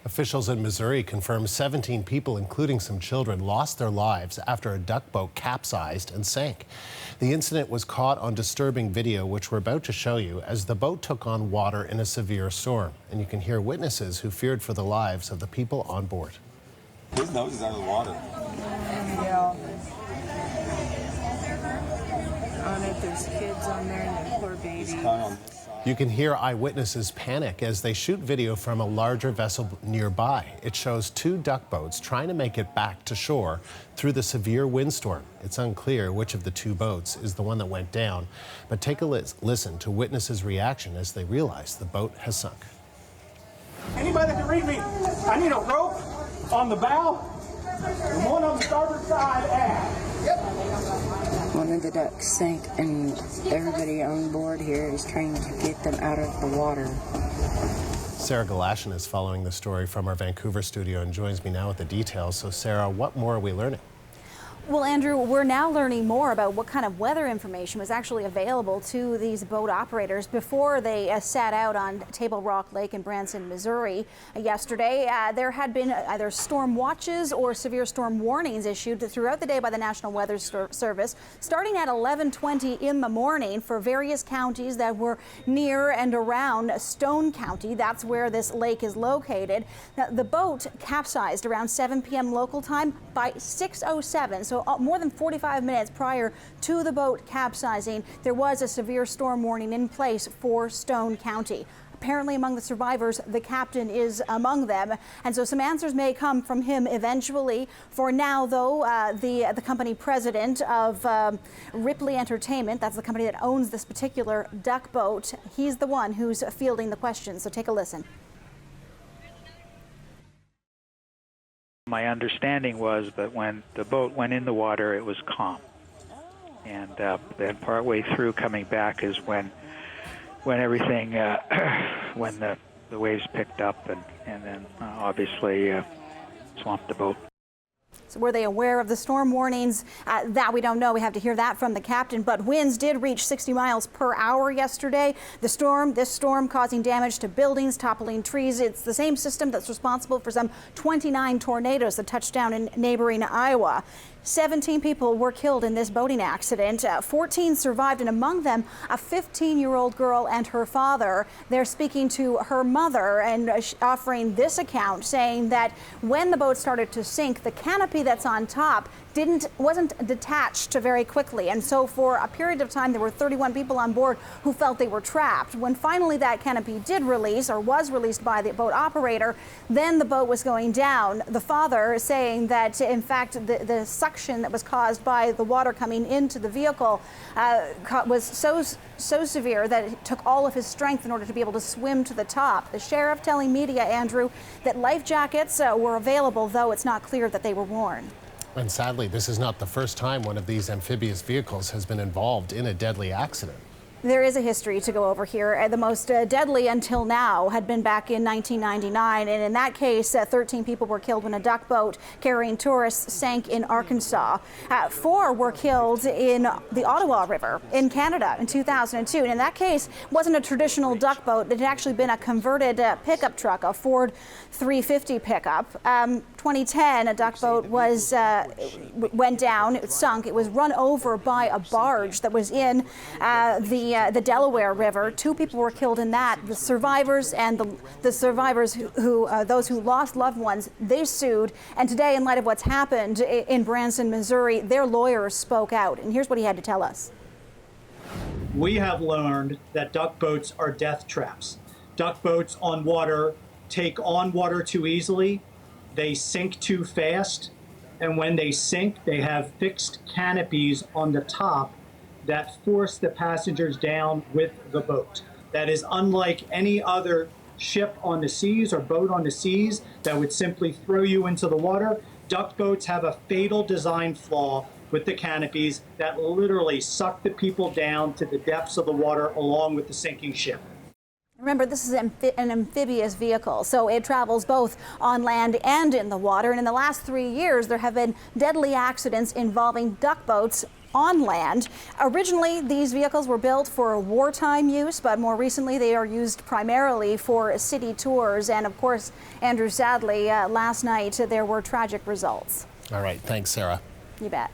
Officials in Missouri confirmed 17 people, including some children, lost their lives after a duck boat capsized and sank. The incident was caught on disturbing video, which we're about to show you, as the boat took on water in a severe storm. And you can hear witnesses who feared for the lives of the people on board. His nose is out of the water. Yeah. I don't know if there's kids on there and the poor baby. You can hear eyewitnesses panic as they shoot video from a larger vessel nearby. It shows two duck boats trying to make it back to shore through the severe windstorm. It's unclear which of the two boats is the one that went down, but take a listen to witnesses' reaction as they realize the boat has sunk. Anybody that can read me, I need a rope on the bow and one on the starboard side aft. Yep. One of the ducks sank, and everybody on board here is trying to get them out of the water. Sarah Galashan is following the story from our Vancouver studio and joins me now with the details. So Sarah, what more are we learning? Well, Andrew, we're now learning more about what kind of weather information was actually available to these boat operators before they sat out on Table Rock Lake in Branson, Missouri yesterday. There had been either storm watches or severe storm warnings issued throughout the day by the National Weather Service, starting at 11:20 in the morning for various counties that were near and around Stone County. That's where this lake is located. Now, the boat capsized around 7 p.m. local time by 6:07, so more than 45 minutes prior to the boat capsizing, there was a severe storm warning in place for Stone County. Apparently among the survivors, the captain is among them, and so some answers may come from him eventually. For now, though, the company president of Ripley Entertainment, that's the company that owns this particular duck boat, he's the one who's fielding the questions, so take a listen. My understanding was that when the boat went in the water, it was calm. And then partway through coming back is when everything, when the waves picked up and then obviously swamped the boat. So were they aware of the storm warnings? That we don't know. We have to hear that from the captain. But winds did reach 60 miles per hour yesterday. This storm causing damage to buildings, toppling trees. It's the same system that's responsible for some 29 tornadoes that touched down in neighboring Iowa. 17 people were killed in this boating accident. 14 survived, and among them, a 15-year-old girl and her father. They're speaking to her mother and offering this account, saying that when the boat started to sink, the canopy that's on top wasn't detached very quickly, and so for a period of time there were 31 people on board who felt they were trapped. When finally that canopy did release, or was released by the boat operator, then the boat was going down. The father saying that in fact the suction that was caused by the water coming into the vehicle was so severe that it took all of his strength in order to be able to swim to the top. The sheriff telling media, Andrew, that life jackets were available, though it's not clear that they were worn. And sadly, this is not the first time one of these amphibious vehicles has been involved in a deadly accident. There is a history to go over here. The most deadly until now had been back in 1999, and in that case, 13 people were killed when a duck boat carrying tourists sank in Arkansas. 4 were killed in the Ottawa River in Canada in 2002. And in that case, it wasn't a traditional duck boat. It had actually been a converted pickup truck, a Ford 350 pickup. 2010, a duck boat went down, it sunk. It was run over by a barge that was in the Delaware River. 2 people were killed in that. The survivors and the survivors those who lost loved ones, they sued. And today, in light of what's happened in Branson, Missouri, their lawyers spoke out. And here's what he had to tell us. We have learned that duck boats are death traps. Duck boats on water take on water too easily. They sink too fast. And when they sink, they have fixed canopies on the top that force the passengers down with the boat. That is unlike any other ship on the seas or boat on the seas that would simply throw you into the water. Duck boats have a fatal design flaw with the canopies that literally suck the people down to the depths of the water along with the sinking ship. Remember, this is an amphibious vehicle, so it travels both on land and in the water. And in the last 3 years, there have been deadly accidents involving duck boats on land. Originally, these vehicles were built for wartime use, but more recently they are used primarily for city tours. And of course, Andrew, sadly, last night there were tragic results. All right, thanks, Sarah. You bet.